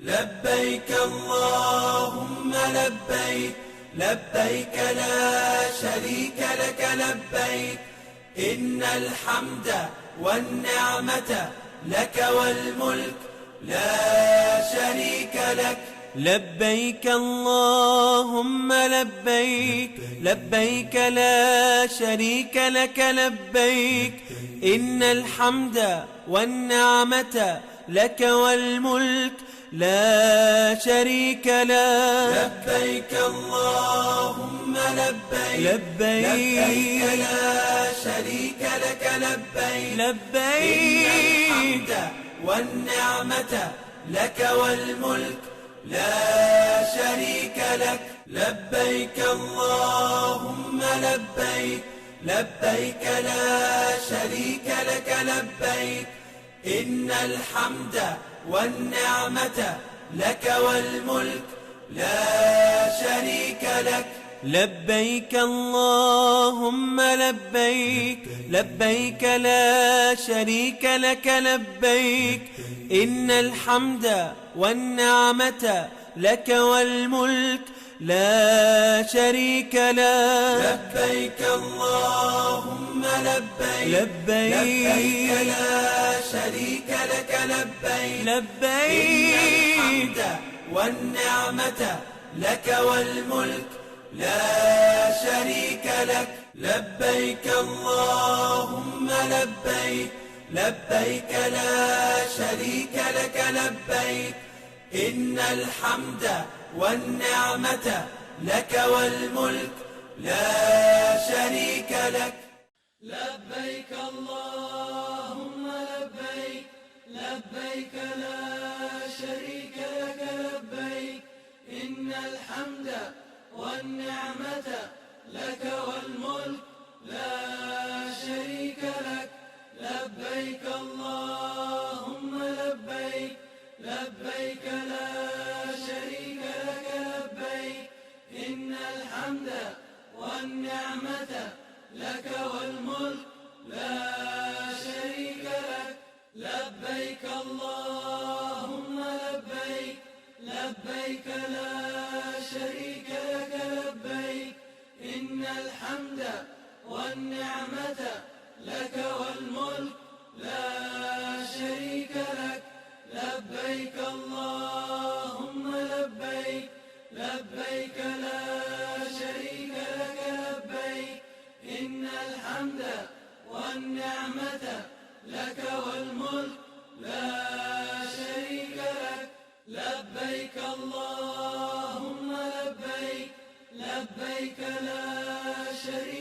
لبيك اللهم لبيك، لبيك لا شريك لك لبيك، إن الحمد والنعمة لك والملك لا شريك لك. لبيك اللهم لبيك، لبيك لا شريك لك لبيك، إن الحمد والنعمة لك والملك لا شريك لك. لبيك اللهم لبيك، لبيك لا شريك لك لبيك، لبيك إن الحمد والنعمة لك والملك لا شريك لك. لبيك اللهم لبيك، لبيك لا شريك لك لبيك، إن الحمد والنعمة لك والملك لا شريك لك. لبيك اللهم لبيك، لبيك لا شريك لك لبيك، إن الحمد والنعمة لك والملك لا شريك لك. لبيك اللهم لبيك، لبيك لا شريك لك لبيك، لبيك إن الحمد والنعمة لك والملك لا شريك لك. لبيك اللهم لبيك، لبيك لا شريك لك لبيك، إن الحمد والنعمة لك والملك لا شريك لك. لبيك اللهم لبيك، لبيك لا شريك لك لبيك، إن الحمد والنعمة لك والملك لا شريك لك. لبيك اللهم لبيك، لبيك لا شريك لك لبيك، إن الحمد والنعمة لك والملك لا شريك لك. لبيك اللهم لبيك، لبيك لا شريك لك لبيك، إن الحمد والنعمة لك والملك لا شريك لك. لبيك اللهم لبيك، لبيك لا شريك لك لبيك، إن الحمد والنعمة لك والملك لا شريك لك. لبيك اللهم لبيك، لبيك لا شريك